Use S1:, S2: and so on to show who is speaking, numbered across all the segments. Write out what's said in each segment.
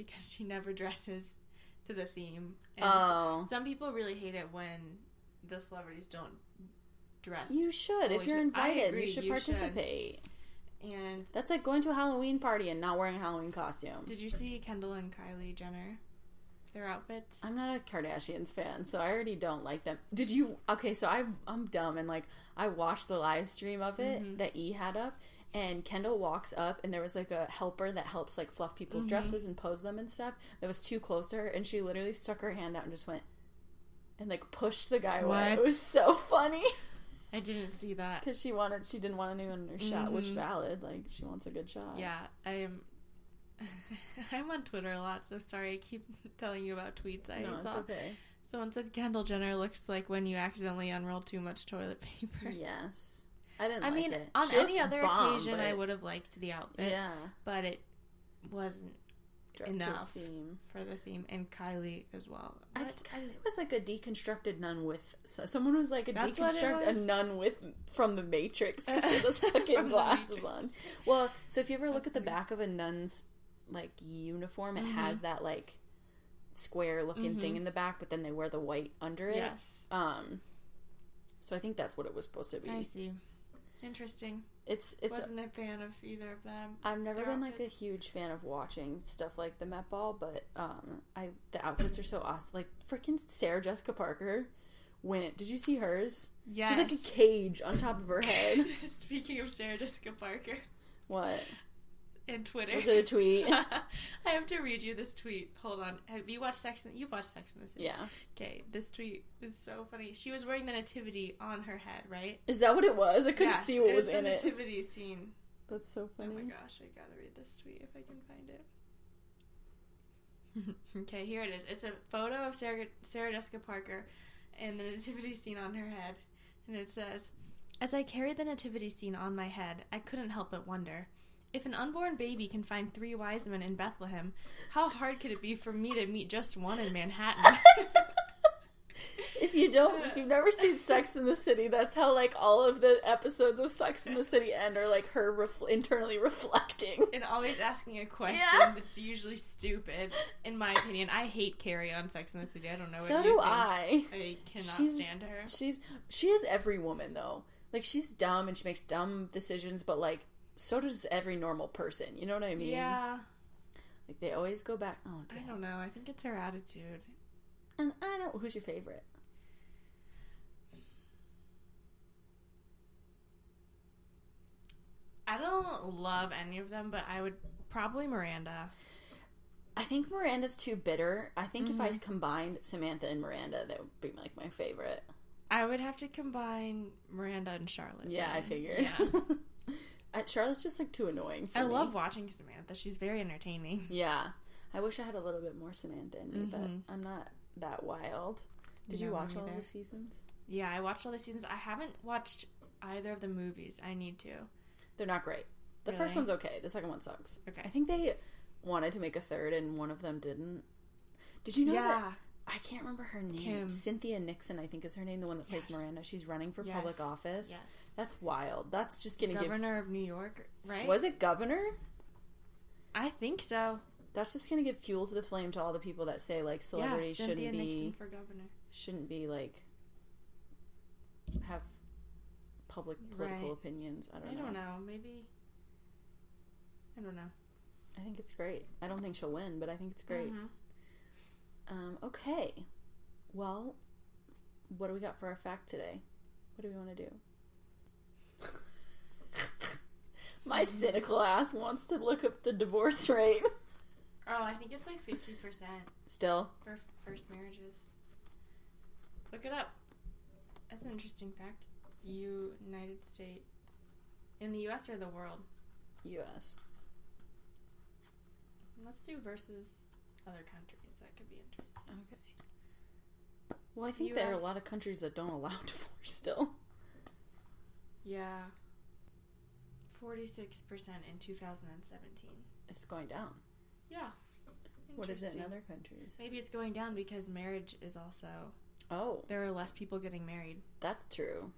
S1: because she never dresses to the theme. And some people really hate it when the celebrities don't dress.
S2: You should. If you're invited, you should participate.
S1: And
S2: that's like going to a Halloween party and not wearing a Halloween costume.
S1: Did you see Kendall and Kylie Jenner? Their outfits?
S2: I'm not a Kardashians fan, so I already don't like them. Did you? Okay, so I'm dumb, and like I watched the live stream of it that E had up, and Kendall walks up, and there was like a helper that helps like fluff people's dresses and pose them and stuff. That was too close to her, and she literally stuck her hand out and just went and like pushed the guy away. It was so funny.
S1: I didn't see that
S2: because she didn't want anyone in her shot, which valid. Like she wants a good shot.
S1: Yeah, I'm on Twitter a lot, so sorry I keep telling you about tweets I saw.
S2: It's okay.
S1: Someone said Kendall Jenner looks like when you accidentally unroll too much toilet paper.
S2: Yes. I mean,
S1: it. On any other occasion, I would have liked the outfit.
S2: Yeah.
S1: But it wasn't enough for the theme. And Kylie as well.
S2: I think Kylie was like a deconstructed nun with... Someone was like a nun with from the Matrix because she had those fucking glasses on. Well, so if you ever look at the back of a nun's like uniform, it has that like square looking thing in the back, but then they wear the white under it.
S1: Yes.
S2: So I think that's what it was supposed to be.
S1: I see. Interesting.
S2: It's
S1: wasn't a fan of either of them.
S2: I've never been like a huge fan of watching stuff like the Met Ball, but the outfits are so awesome. Like freaking Sarah Jessica Parker went. Did you see hers?
S1: Yes.
S2: She had like a cage on top of her head.
S1: Speaking of Sarah Jessica Parker.
S2: What?
S1: In Twitter.
S2: Was it a tweet?
S1: I have to read you this tweet. Hold on. Have you watched You've watched Sex and the City?
S2: Yeah.
S1: Okay, this tweet is so funny. She was wearing the nativity on her head, right?
S2: Is that what it was? I couldn't see what was in it.
S1: It's the nativity scene.
S2: That's so funny.
S1: Oh my gosh, I gotta read this tweet if I can find it. Okay, here it is. It's a photo of Sarah Jessica Parker and the nativity scene on her head. And it says, "As I carried the nativity scene on my head, I couldn't help but wonder, if an unborn baby can find 3 wise men in Bethlehem, how hard could it be for me to meet just one in Manhattan?"
S2: If you've never seen Sex and the City, that's how like all of the episodes of Sex and the City end, are like her internally reflecting
S1: and always asking a question that's usually stupid. In my opinion, I hate Carrie on Sex and the City. I don't know.
S2: So do I.
S1: I cannot stand her.
S2: She is every woman though. Like she's dumb and she makes dumb decisions, but like so does every normal person. You know what I mean?
S1: Yeah.
S2: Like they always go back. Oh, damn.
S1: I don't know. I think it's her attitude.
S2: And I don't. Who's your favorite?
S1: I don't love any of them, but I would probably Miranda.
S2: I think Miranda's too bitter. I think if I combined Samantha and Miranda, that would be like my favorite.
S1: I would have to combine Miranda and Charlotte.
S2: Yeah,
S1: then.
S2: I figured. Yeah. Charlotte's just like too annoying for me.
S1: I love watching Samantha. She's very entertaining.
S2: Yeah. I wish I had a little bit more Samantha in me, but I'm not that wild. Did you watch all the seasons? Yeah,
S1: I watched all the seasons. I haven't watched either of the movies. I need to.
S2: They're not great. The first one's okay. The second one sucks.
S1: Okay.
S2: I think they wanted to make a third and one of them didn't. Did you know that? I can't remember her name.
S1: Kim.
S2: Cynthia Nixon, I think, is her name, the one that plays Miranda. She's running for public office.
S1: Yes.
S2: That's wild. That's just going to give...
S1: Governor of New York, right?
S2: Was it governor?
S1: I think so.
S2: That's just going to give fuel to the flame to all the people that say, like, celebrities
S1: Cynthia Nixon for governor.
S2: Shouldn't be, like, have public political opinions. I don't know.
S1: Maybe. I don't know.
S2: I think it's great. I don't think she'll win, but I think it's great. Okay. Well, what do we got for our fact today? What do we want to do? My cynical ass wants to look up the divorce rate.
S1: Oh, I think it's like 50%.
S2: Still?
S1: For first marriages. Look it up. That's an interesting fact. United States. In the U.S. or the world?
S2: U.S.
S1: Let's do versus other countries. That could be interesting.
S2: Okay. Well, I think there are a lot of countries that don't allow divorce still.
S1: Yeah. 46% in 2017.
S2: It's going down.
S1: Yeah.
S2: What is it in other countries?
S1: Maybe it's going down because marriage is also...
S2: Oh.
S1: There are less people getting married.
S2: That's true.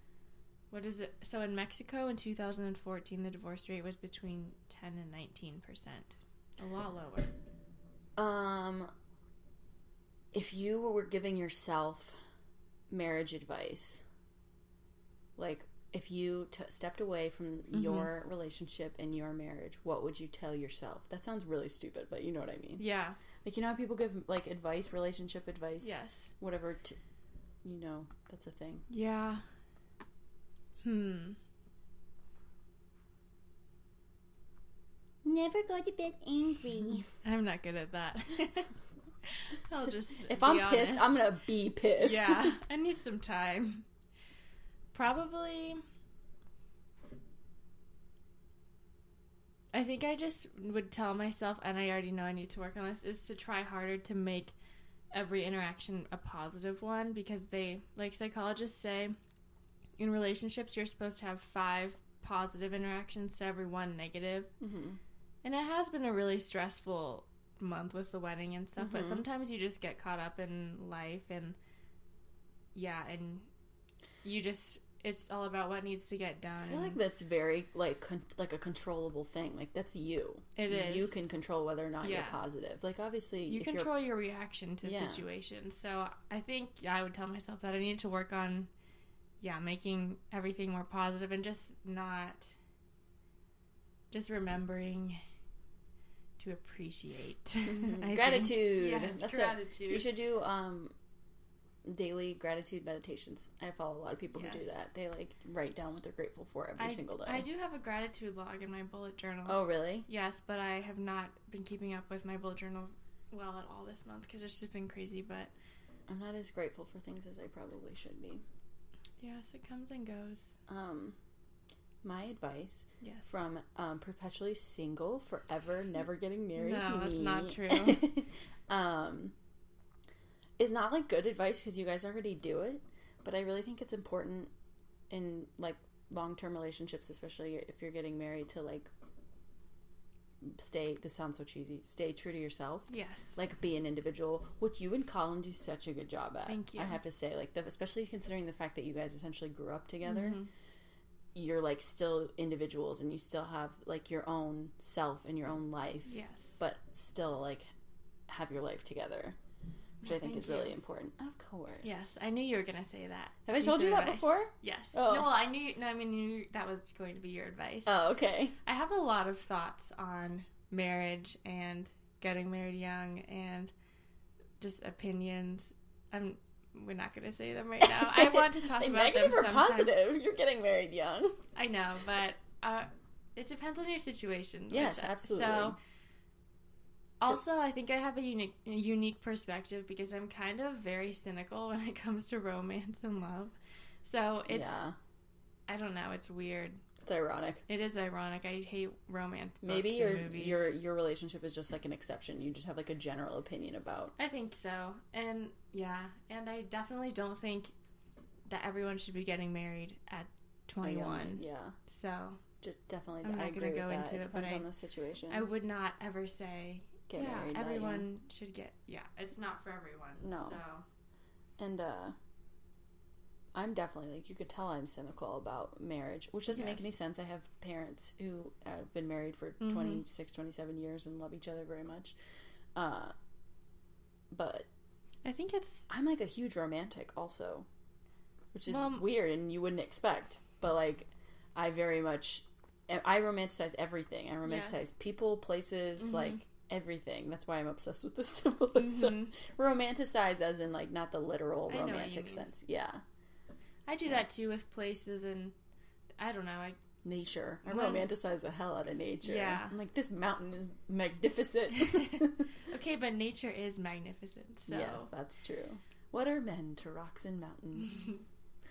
S1: What is it? So in Mexico in 2014, the divorce rate was between 10 and 19%. A lot lower.
S2: if you were giving yourself marriage advice, like, if you stepped away from your relationship and your marriage, what would you tell yourself? That sounds really stupid, but you know what I mean.
S1: Yeah.
S2: Like, you know how people give, like, advice, relationship advice?
S1: Yes.
S2: Whatever, you know, that's a thing.
S1: Yeah.
S2: Never go to bed angry.
S1: I'm not good at that. I'll just
S2: if
S1: be
S2: I'm
S1: honest.
S2: pissed, I'm gonna be pissed.
S1: Yeah, I need some time. Probably, I think I just would tell myself, and I already know I need to work on this, is to try harder to make every interaction a positive one, because they, like psychologists say, in relationships you're supposed to have 5 positive interactions to every 1 negative. And it has been a really stressful month with the wedding and stuff, but sometimes you just get caught up in life, and and you just, it's all about what needs to get done.
S2: I feel like that's very like a controllable thing. Like, that's you.
S1: It is.
S2: You can control whether or not you're positive. Like, obviously
S1: you control your reaction to situations. So I think I would tell myself that I need to work on making everything more positive, and just remembering to appreciate.
S2: Gratitude.
S1: Yes,
S2: that's
S1: gratitude.
S2: You should do daily gratitude meditations. I follow a lot of people who do that. They like write down what they're grateful for every single day.
S1: I do have a gratitude log in my bullet journal.
S2: Oh, really?
S1: Yes, but I have not been keeping up with my bullet journal well at all this month, because it's just been crazy. But
S2: I'm not as grateful for things as I probably should be.
S1: Yes, it comes and goes.
S2: My advice from perpetually single, forever, never getting married.
S1: No, that's not true.
S2: Is not like good advice, because you guys already do it, but I really think it's important in like long-term relationships, especially if you're getting married, to like this sounds so cheesy, stay true to yourself.
S1: Yes.
S2: Like, be an individual, which you and Colin do such a good job at.
S1: Thank you.
S2: I have to say, like, especially considering the fact that you guys essentially grew up together. You're like still individuals, and you still have like your own self and your own life.
S1: Yes.
S2: But still like have your life together, which I think is really important. Of course.
S1: Yes, I knew you were gonna say that.
S2: Have I told you that before?
S1: Yes.
S2: Oh.
S1: No, I knew. No, I mean, knew that was going to be your advice.
S2: Oh, okay.
S1: I have a lot of thoughts on marriage and getting married young, and just opinions. We're not going to say them right now. I want to talk about them sometime. Negative or
S2: positive? You're getting married young.
S1: I know, but it depends on your situation.
S2: Yes, absolutely. So,
S1: also, I think I have a unique perspective, because I'm kind of very cynical when it comes to romance and love. So it's, I don't know, it's weird.
S2: It's ironic.
S1: It is ironic. I hate romance books
S2: Maybe
S1: and movies.
S2: your relationship is just like an exception. You just have like a general opinion about.
S1: I think so. And and I definitely don't think that everyone should be getting married at 21.
S2: Yeah.
S1: So
S2: just definitely,
S1: I'm not going to go into it,
S2: depends on the situation.
S1: I would not ever say
S2: get married.
S1: Everyone should get. Yeah, it's not for everyone.
S2: No.
S1: So.
S2: And I'm definitely, like, you could tell I'm cynical about marriage, which doesn't make any sense. I have parents who have been married for 26, 27 years and love each other very much. But
S1: I think
S2: I'm, like, a huge romantic also, which is weird and you wouldn't expect. But, like, I romanticize everything. I romanticize people, places, like, everything. That's why I'm obsessed with the symbolism. Romanticize as in, like, not the literal romantic sense. Yeah.
S1: I do that too with places, and I don't know.
S2: Nature. I romanticize the hell out of nature.
S1: Yeah.
S2: I'm like, this mountain is magnificent.
S1: Okay, but nature is magnificent. So.
S2: Yes, that's true. What are men to rocks and mountains?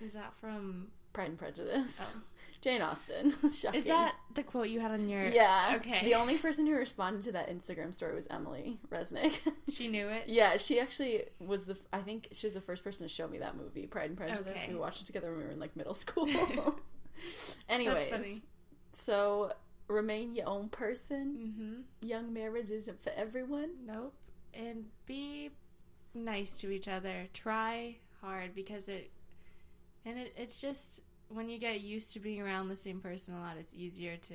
S1: Is that from
S2: Pride and Prejudice?
S1: Oh.
S2: Jane Austen. Shocking.
S1: Is that the quote you had on your...
S2: Yeah.
S1: Okay.
S2: The only person who responded to that Instagram story was Emily Resnick.
S1: She knew it?
S2: Yeah, she actually was I think she was the first person to show me that movie, Pride and Prejudice.
S1: Okay.
S2: We watched it together when we were in, like, middle school. Anyways.
S1: That's funny.
S2: So, remain your own person. Young marriage isn't for everyone.
S1: Nope. And be nice to each other. Try hard, because it's just... When you get used to being around the same person a lot, it's easier to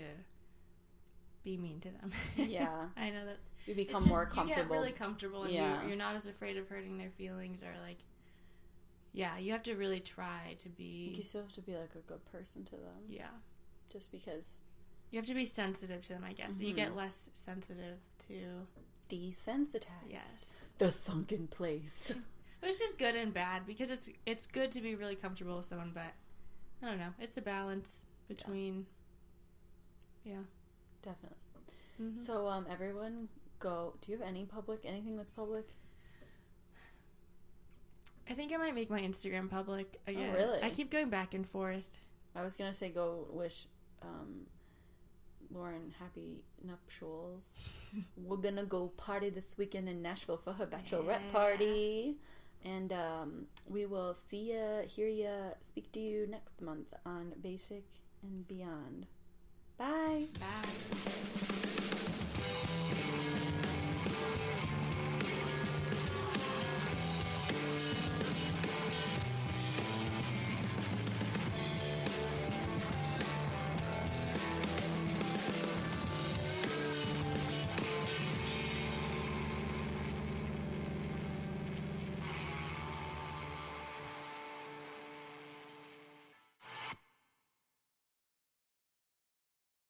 S1: be mean to them.
S2: Yeah.
S1: I know that
S2: You become more comfortable.
S1: You get really comfortable, and you're not as afraid of hurting their feelings or like. Yeah, you have to really try to be.
S2: You still have to be like a good person to them. Yeah, just because
S1: you have to be sensitive to them. I guess you get less sensitive to
S2: desensitize.
S1: Yes,
S2: the sunken place.
S1: Which is good and bad because it's good to be really comfortable with someone, but I don't know. It's a balance between. Yeah,
S2: definitely. Mm-hmm. So everyone go. Do you have anything that's public?
S1: I think I might make my Instagram public again.
S2: Oh, really?
S1: I keep going back and forth.
S2: I was gonna say go wish Lauren happy nuptials. We're gonna go party this weekend in Nashville for her bachelorette party. And we will see ya, hear ya, speak to you next month on Basic and Beyond. Bye.
S1: Bye.